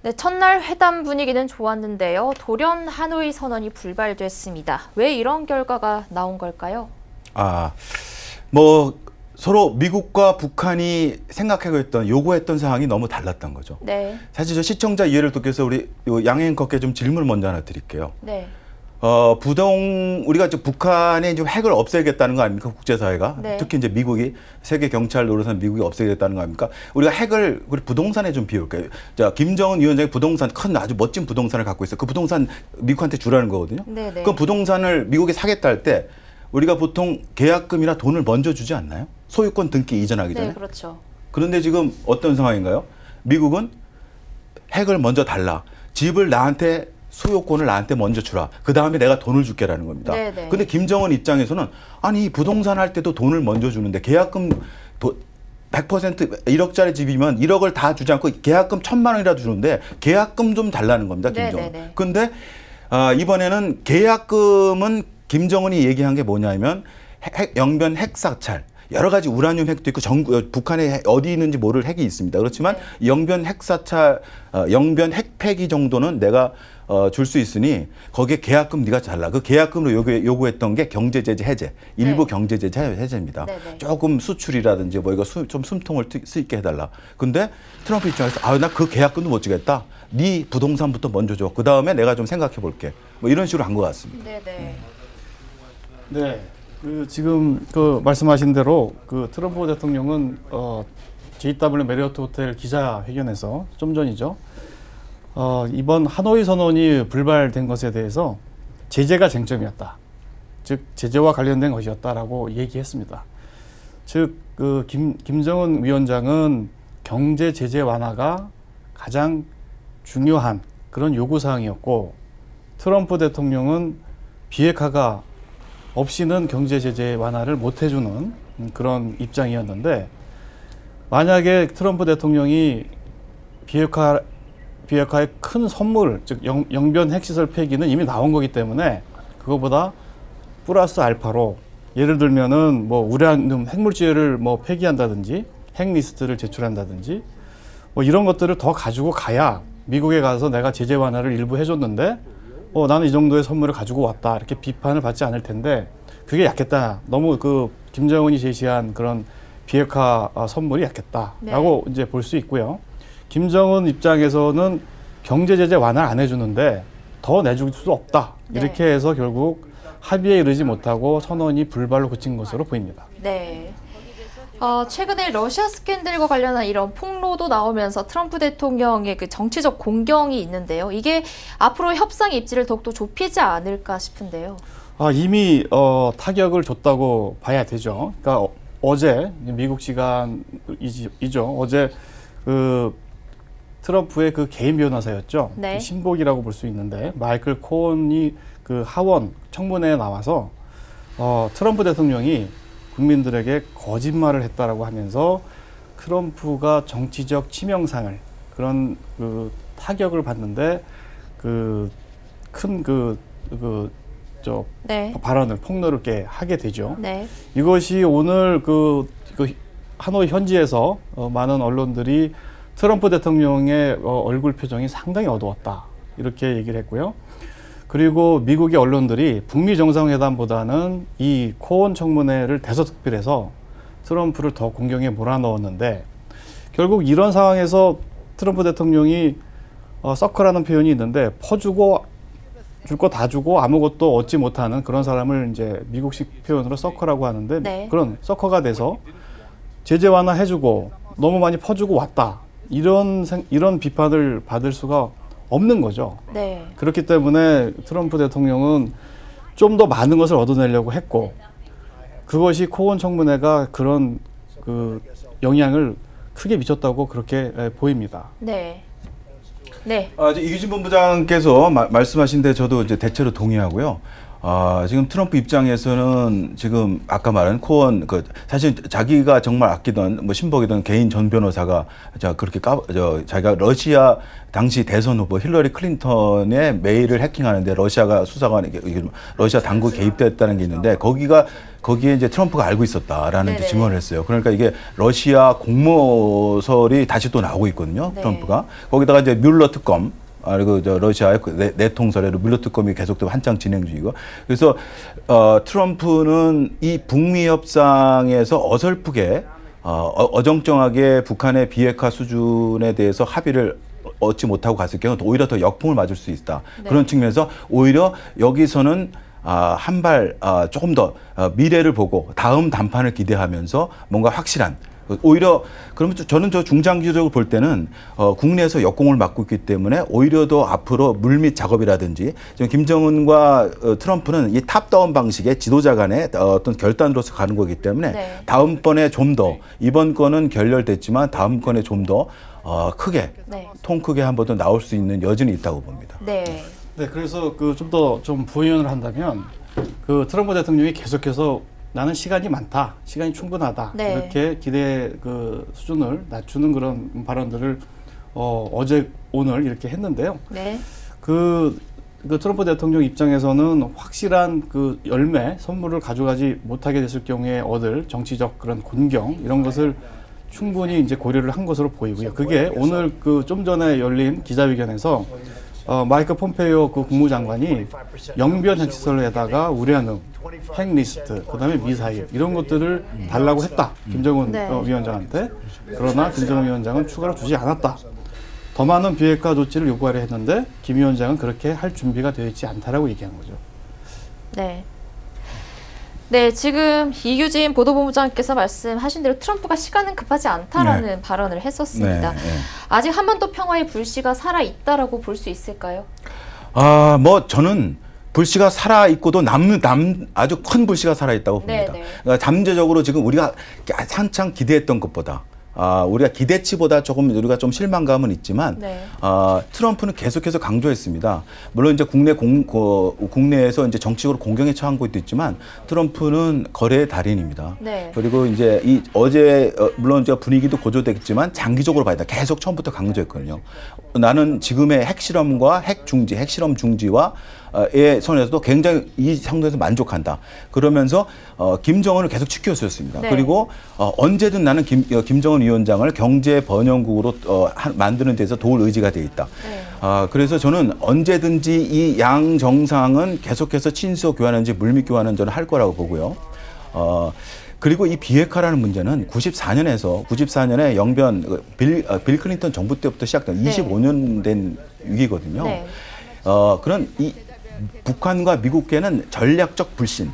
네, 첫날 회담 분위기는 좋았는데요. 돌연 하노이 선언이 불발됐습니다. 왜 이런 결과가 나온 걸까요? 서로 미국과 북한이 생각하고 있던, 요구했던 사항이 너무 달랐던 거죠. 네. 사실 저 시청자 이해를 돕기 위해서 우리 양 앵커께 좀 질문을 먼저 하나 드릴게요. 네. 우리가 이제 북한의 좀 핵을 없애겠다는 거 아닙니까? 국제사회가. 네. 특히 이제 미국이 세계 경찰 노릇한 미국이 없애겠다는 거 아닙니까? 우리가 핵을 우리 부동산에 좀 비울게요. 자, 김정은 위원장이 부동산 큰 아주 멋진 부동산을 갖고 있어요. 그 부동산 미국한테 주라는 거거든요. 네네. 그 부동산을 미국이 사겠다 할 때 우리가 보통 계약금이나 돈을 먼저 주지 않나요? 소유권 등기 이전하기 전에. 네, 그렇죠. 그런데 지금 어떤 상황인가요? 미국은 핵을 먼저 달라. 집을 나한테 소유권을 나한테 먼저 주라. 그 다음에 내가 돈을 줄게라는 겁니다. 네네. 근데 김정은 입장에서는 아니 부동산 할 때도 돈을 먼저 주는데 계약금 100% 1억짜리 집이면 1억을 다 주지 않고 계약금 1,000만 원이라도 주는데 계약금 좀 달라는 겁니다. 김정은. 네네네. 근데 이번에는 계약금은 김정은이 얘기한 게 뭐냐면 영변 핵사찰. 여러 가지 우라늄 핵도 있고 북한에 어디 있는지 모를 핵이 있습니다. 그렇지만 네. 영변 핵사찰, 영변 핵폐기 정도는 내가 줄 수 있으니 거기에 계약금 네가 잘라. 그 계약금으로 요구했던 게 경제제재 해제, 일부 네. 경제제재 해제입니다. 네네. 조금 수출이라든지 뭐 이거 좀 숨통을 수 있게 해달라. 근데 트럼프 입장에서 나 그 계약금도 못 주겠다. 네 부동산부터 먼저 줘. 그 다음에 내가 좀 생각해 볼게. 뭐 이런 식으로 한 것 같습니다. 네네. 네. 지금 말씀하신 대로 트럼프 대통령은 JW 메리어트 호텔 기자회견에서 좀 전이죠. 이번 하노이 선언이 불발된 것에 대해서 제재가 쟁점이었다. 즉 제재와 관련된 것이었다라고 얘기했습니다. 즉 김정은 위원장은 경제 제재 완화가 가장 중요한 그런 요구 사항이었고 트럼프 대통령은 비핵화가 없이는 경제 제재 완화를 못 해주는 그런 입장이었는데 만약에 트럼프 대통령이 비핵화의 큰 선물, 즉 영변 핵시설 폐기는 이미 나온 거기 때문에 그거보다 플러스 알파로 예를 들면은 뭐 우라늄 핵물질을 뭐 폐기한다든지 핵 리스트를 제출한다든지 뭐 이런 것들을 더 가지고 가야 미국에 가서 내가 제재 완화를 일부 해줬는데 나는 이 정도의 선물을 가지고 왔다 이렇게 비판을 받지 않을 텐데 그게 약했다. 너무 김정은이 제시한 그런 비핵화 선물이 약했다라고 네. 이제 볼 수 있고요. 김정은 입장에서는 경제 제재 완화를 안 해주는데 더 내줄 수 없다. 네. 이렇게 해서 결국 합의에 이르지 못하고 선언이 불발로 그친 것으로 보입니다. 네. 최근에 러시아 스캔들과 관련한 이런 폭로도 나오면서 트럼프 대통령의 그 정치적 공경이 있는데요. 이게 앞으로 협상 입지를 더욱더 좁히지 않을까 싶은데요. 이미 타격을 줬다고 봐야 되죠. 그러니까 어제 미국 시간이죠. 어제 트럼프의 개인 변호사였죠. 네. 신복이라고 볼 수 있는데 마이클 코언이 하원 청문회에 나와서 트럼프 대통령이 국민들에게 거짓말을 했다라고 하면서 트럼프가 정치적 치명상을 그런 타격을 받는데 네. 발언을 폭로를 이렇게 하게 되죠. 네. 이것이 오늘 하노이 현지에서 많은 언론들이 트럼프 대통령의 얼굴 표정이 상당히 어두웠다 이렇게 얘기를 했고요. 그리고 미국의 언론들이 북미 정상회담보다는 이 코온 청문회를 대서특필해서 트럼프를 더 공경에 몰아넣었는데 결국 이런 상황에서 트럼프 대통령이 서커라는 표현이 있는데 퍼주고 줄 거 다 주고 아무것도 얻지 못하는 그런 사람을 이제 미국식 표현으로 서커라고 하는데 네. 그런 서커가 돼서 제재 완화해주고 너무 많이 퍼주고 왔다. 이런 비판을 받을 수가 없는 거죠. 네. 그렇기 때문에 트럼프 대통령은 좀 더 많은 것을 얻어내려고 했고 그것이 코온 청문회가 그런 영향을 크게 미쳤다고 그렇게 보입니다. 네. 네. 이규진 본부장께서 말씀하신 데 저도 이제 대체로 동의하고요. 지금 트럼프 입장에서는 지금 아까 말한 코언 사실 자기가 정말 아끼던 뭐 신복이던 개인 전 변호사가 그렇게 자기가 러시아 당시 대선 후보 힐러리 클린턴의 메일을 해킹하는데 러시아가 수사관에 러시아 당국 개입됐다는 게 있는데 거기에 이제 트럼프가 알고 있었다라는 이제 증언을 했어요. 그러니까 이게 러시아 공모설이 다시 또 나오고 있거든요. 네. 트럼프가 거기다가 이제 뮬러 특검. 그리고 러시아의 내통설에 뮬러 특검이 계속되고 한창 진행 중이고 그래서 트럼프는 이 북미 협상에서 어설프게 어정쩡하게 북한의 비핵화 수준에 대해서 합의를 얻지 못하고 갔을 경우 오히려 더 역풍을 맞을 수 있다. 네. 그런 측면에서 오히려 여기서는 한 발 조금 더 미래를 보고 다음 담판을 기대하면서 뭔가 확실한 오히려 그러면 저는 중장기적으로 볼 때는 국내에서 역공을 맡고 있기 때문에 오히려 더 앞으로 물밑 작업이라든지 지금 김정은과 트럼프는 이 탑다운 방식의 지도자 간의 어떤 결단으로서 가는 거기 때문에 네. 다음번에 좀 더 이번 건은 결렬됐지만 다음 건에 좀 더 크게 네. 통 크게 한 번 더 나올 수 있는 여지는 있다고 봅니다. 네. 네, 그래서 좀 부연을 한다면 트럼프 대통령이 계속해서 나는 시간이 많다, 시간이 충분하다 네. 이렇게 기대 수준을 낮추는 그런 발언들을 어제 오늘 이렇게 했는데요. 네. 트럼프 대통령 입장에서는 확실한 열매 선물을 가져가지 못하게 됐을 경우에 얻을 정치적 그런 곤경 이런 것을 충분히 이제 고려를 한 것으로 보이고요. 그게 오늘 좀 전에 열린 기자회견에서 마이크 폼페이오 국무장관이 영변 핵시설에다가 우라늄, 핵 리스트, 그다음에 미사일 이런 것들을 달라고 했다. 김정은 네. 위원장한테. 그러나 김정은 위원장은 추가로 주지 않았다. 더 많은 비핵화 조치를 요구하려 했는데 김 위원장은 그렇게 할 준비가 되어 있지 않다라고 얘기한 거죠. 네. 네, 지금 이규진 보도본부장께서 말씀하신 대로 트럼프가 시간은 급하지 않다라는 네. 발언을 했었습니다. 네. 아직 한반도 평화의 불씨가 살아 있다라고 볼 수 있을까요? 저는 불씨가 살아 있고도 아주 큰 불씨가 살아 있다고 봅니다. 네. 그러니까 잠재적으로 지금 우리가 한창 기대했던 것보다 우리가 기대치보다 조금 우리가 좀 실망감은 있지만 네. 트럼프는 계속해서 강조했습니다. 물론 이제 국내에서 이제 정치적으로 공경에 처한 것도 있지만 트럼프는 거래의 달인입니다. 네. 그리고 이제 어제 물론 이제 분위기도 고조됐지만 장기적으로 봐야 돼. 계속 처음부터 강조했거든요. 나는 지금의 핵실험과 핵실험 중지와 의 선에서도 굉장히 이 상황에서 만족한다. 그러면서 김정은을 계속 지켜줬습니다. 네. 그리고 언제든 나는 김정은 위원장을 경제 번영국으로 만드는 데서 도울 의지가 돼 있다. 네. 그래서 저는 언제든지 이 양 정상은 계속해서 친서 교환하는지 물밑 교환은 저는 할 거라고 보고요. 그리고 이 비핵화라는 문제는 94년에 영변 빌 클린턴 정부 때부터 시작된 네. 25년 된 위기거든요. 네. 그런 이 북한과 미국계는 전략적 불신,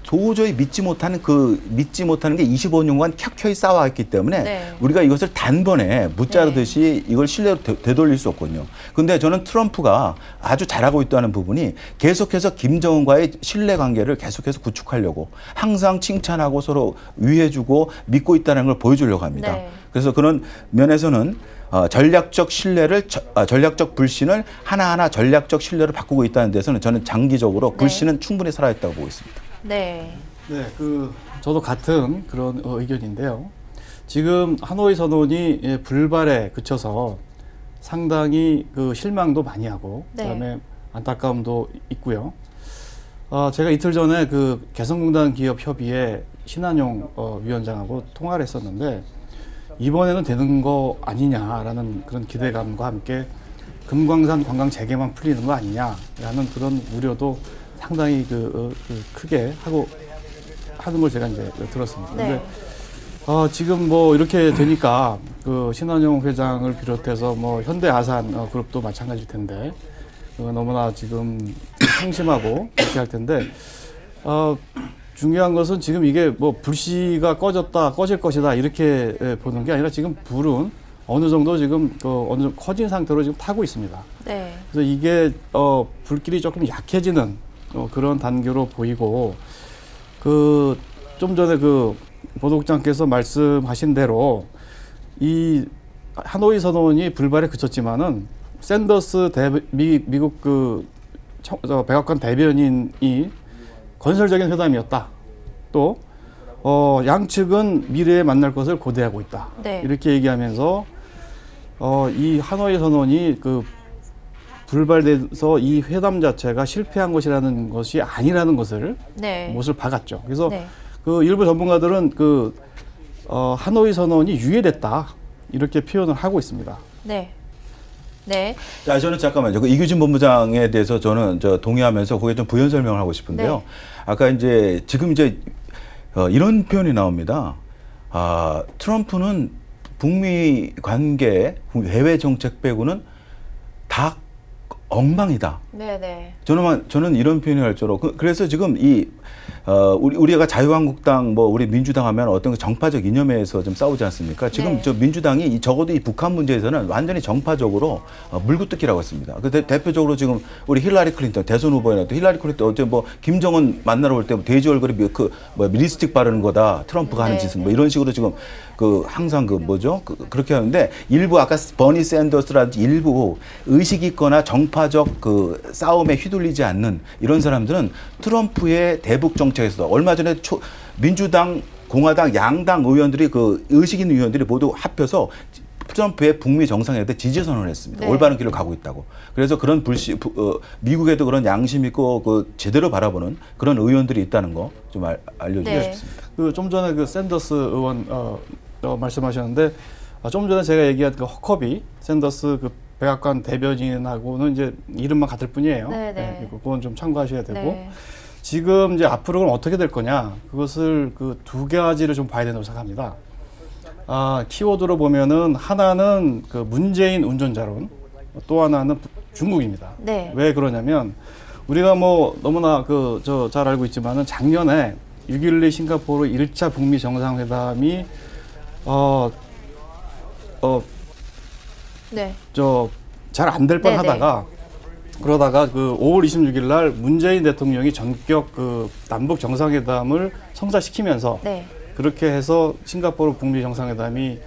도저히 믿지 못하는 게 25년간 켜켜이 쌓아왔기 때문에 네. 우리가 이것을 단번에 무자르듯이 이걸 신뢰로 되돌릴 수 없거든요. 근데 저는 트럼프가 아주 잘하고 있다는 부분이 계속해서 김정은과의 신뢰관계를 계속해서 구축하려고 항상 칭찬하고 서로 위해주고 믿고 있다는 걸 보여주려고 합니다. 네. 그래서 그런 면에서는 전략적 신뢰를 전략적 불신을 하나하나 전략적 신뢰로 바꾸고 있다는 데서는 저는 장기적으로 불신은 충분히 살아있다고 보고 있습니다. 네. 네, 저도 같은 그런 의견인데요. 지금 하노이 선언이 불발에 그쳐서 상당히 실망도 많이 하고 네. 그다음에 안타까움도 있고요. 제가 이틀 전에 개성공단 기업협의회 신한용 위원장하고 통화를 했었는데 이번에는 되는 거 아니냐라는 그런 기대감과 함께 금광산 관광 재개만 풀리는 거 아니냐라는 그런 우려도 상당히 크게 하는 걸 제가 이제 들었습니다. 네. 근데 지금 이렇게 되니까 신한용 회장을 비롯해서 현대 아산 그룹도 마찬가지일 텐데 너무나 지금 상심하고 그렇게 할 텐데 중요한 것은 지금 이게 불씨가 꺼질 것이다 이렇게 보는 게 아니라 지금 불은 어느 정도 지금 어느 정도 커진 상태로 지금 타고 있습니다. 네. 그래서 이게 불길이 조금 약해지는 그런 단계로 보이고 좀 전에 보도국장께서 말씀하신 대로 이 하노이 선언이 불발에 그쳤지만은 샌더스 미국 백악관 대변인이 건설적인 회담이었다. 또 양측은 미래에 만날 것을 고대하고 있다. 네. 이렇게 얘기하면서 이 하노이 선언이 불발돼서 이 회담 자체가 실패한 것이라는 것이 아니라는 것을 네. 못을 박았죠. 그래서 네. 일부 전문가들은 하노이 선언이 유예됐다 이렇게 표현을 하고 있습니다. 네. 네. 자, 저는 잠깐만요. 이규진 본부장에 대해서 저는 동의하면서 거기에 좀 부연 설명을 하고 싶은데요. 네. 아까 지금 이런 표현이 나옵니다. 트럼프는 북미 관계, 해외 정책 빼고는 다 엉망이다. 네네. 저는 이런 표현을 할 줄로 그래서 지금 우리가 자유한국당 우리 민주당 하면 어떤 정파적 이념에서 좀 싸우지 않습니까? 지금 네. 저 민주당이 적어도 이 북한 문제에서는 완전히 정파적으로 물구뜯기라고 했습니다. 대표적으로 지금 우리 힐러리 클린턴 대선 후보에 또 힐러리 클린턴 어제 김정은 만나러 올 때 돼지 얼굴에 립스틱 바르는 거다 트럼프가 하는 네. 짓은 이런 식으로 지금 항상 그렇게 하는데 일부 아까 버니 샌더스라든지 일부 의식 있거나 정파적 싸움에 휘둘리지 않는 이런 사람들은 트럼프의 대북 정책에서 얼마 전에 민주당, 공화당, 양당 의원들이 의식 있는 의원들이 모두 합해서 트럼프의 북미 정상회담 지지 선언을 했습니다. 네. 올바른 길을 가고 있다고. 그래서 그런 미국에도 그런 양심 있고 제대로 바라보는 그런 의원들이 있다는 거 좀 알려주고 네. 싶습니다. 좀 전에 샌더스 의원 말씀하셨는데 좀 전에 제가 얘기한 허커비 샌더스 백악관 대변인하고는 이제 이름만 같을 뿐이에요. 네네. 네, 그건 좀 참고하셔야 되고 네. 지금 이제 앞으로는 어떻게 될 거냐 그것을 두 가지를 좀 봐야 된다고 생각합니다. 키워드로 보면은 하나는 문재인 운전자론, 또 하나는 중국입니다. 네. 왜 그러냐면 우리가 너무나 잘 알고 있지만은 작년에 6.12 싱가포르 1차 북미 정상회담이 네. 잘 안 될 뻔 네네. 하다가 그러다가 5월 26일 날 문재인 대통령이 전격 남북 정상회담을 성사시키면서 네. 그렇게 해서 싱가포르 북미 정상회담이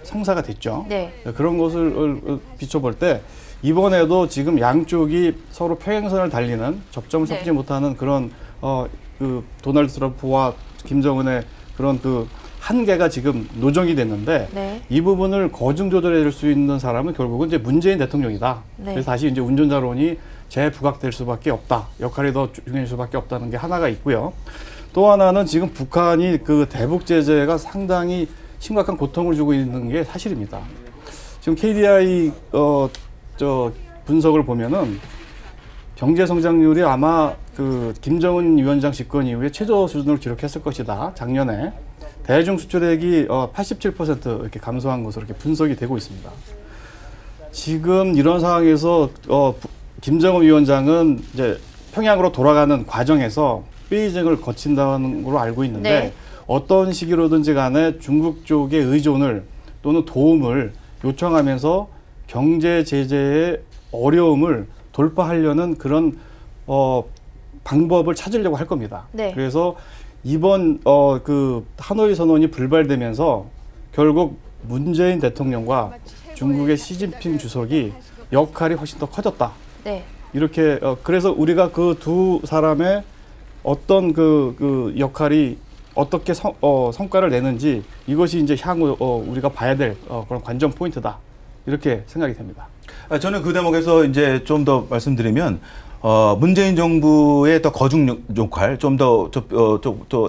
성사가 됐죠. 네. 그런 것을 비춰볼 때 이번에도 지금 양쪽이 서로 평행선을 달리는 접점을 섞지 네. 못하는 그런 도널드 트럼프와 김정은의 그런 한계가 지금 노정이 됐는데 네. 이 부분을 거중 조절해 줄 수 있는 사람은 결국은 이제 문재인 대통령이다. 네. 그래서 다시 이제 운전자론이 재부각될 수밖에 없다. 역할이 더 중요할 수밖에 없다는 게 하나가 있고요. 또 하나는 지금 북한이 대북 제재가 상당히 심각한 고통을 주고 있는 게 사실입니다. 지금 KDI 분석을 보면은 경제 성장률이 아마 김정은 위원장 집권 이후에 최저 수준을 기록했을 것이다. 작년에 대중 수출액이 87% 이렇게 감소한 것으로 이렇게 분석이 되고 있습니다. 지금 이런 상황에서 김정은 위원장은 이제 평양으로 돌아가는 과정에서 베이징을 거친다는 걸로 알고 있는데 네. 어떤 시기로든지 간에 중국 쪽의 의존을 또는 도움을 요청하면서 경제 제재의 어려움을 돌파하려는 그런 방법을 찾으려고 할 겁니다. 네. 그래서 이번 하노이 선언이 불발되면서 결국 문재인 대통령과 중국의 시진핑 주석이 역할이 훨씬 더 커졌다. 네. 이렇게 그래서 우리가 그 두 사람의 어떤 역할이 어떻게 성과를 내는지 이것이 이제 향후 우리가 봐야 될 그런 관전 포인트다. 이렇게 생각이 됩니다. 저는 그 대목에서 이제 좀 더 말씀드리면 문재인 정부의 더 거중 역할, 좀 더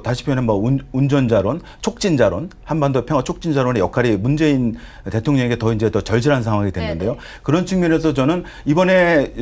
다시 표현하면 운전자론, 촉진자론, 한반도 평화 촉진자론의 역할이 문재인 대통령에게 더 절실한 상황이 됐는데요. 네네. 그런 측면에서 저는 이번에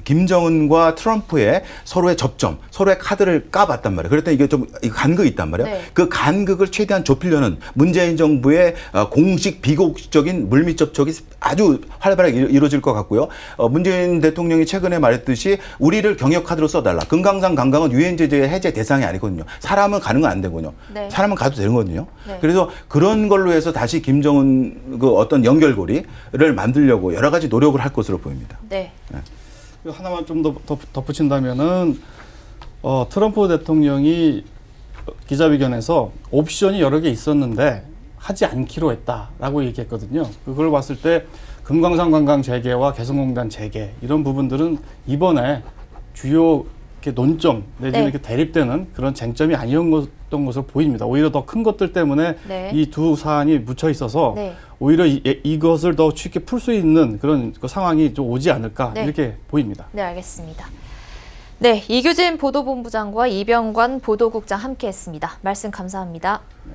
김정은과 트럼프의 서로의 접점, 서로의 카드를 까봤단 말이에요. 그랬더니 이게 좀 간극이 있단 말이에요. 네. 그 간극을 최대한 좁히려는 문재인 정부의 공식 비공식적인 물밑 접촉이 아주 활발하게 이루어질 것 같고요. 문재인 대통령이 최근에 말했듯이 우리를 경역 카드로 써달라. 금강산 관광은 유엔 제재 해제 대상이 아니거든요. 사람은 가는 건 안 되거든요. 네. 사람은 가도 되거든요. 네. 그래서 그런 걸로 해서 다시 김정은 어떤 연결고리를 만들려고 여러 가지 노력을 할 것으로 보입니다. 네. 하나만 좀 더 덧붙인다면은 트럼프 대통령이 기자회견에서 옵션이 여러 개 있었는데 하지 않기로 했다라고 얘기했거든요. 그걸 봤을 때 금강산 관광 재개와 개성공단 재개 이런 부분들은 이번에 주요 이렇게 논점 내지는 네. 이렇게 대립되는 그런 쟁점이 아니었던 것으로 보입니다. 오히려 더 큰 것들 때문에 네. 이 두 사안이 묻혀 있어서 네. 오히려 이것을 더 쉽게 풀 수 있는 그런 그 상황이 좀 오지 않을까 네. 이렇게 보입니다. 네, 알겠습니다. 네, 이규진 보도본부장과 이병관 보도국장 함께했습니다. 말씀 감사합니다. 네.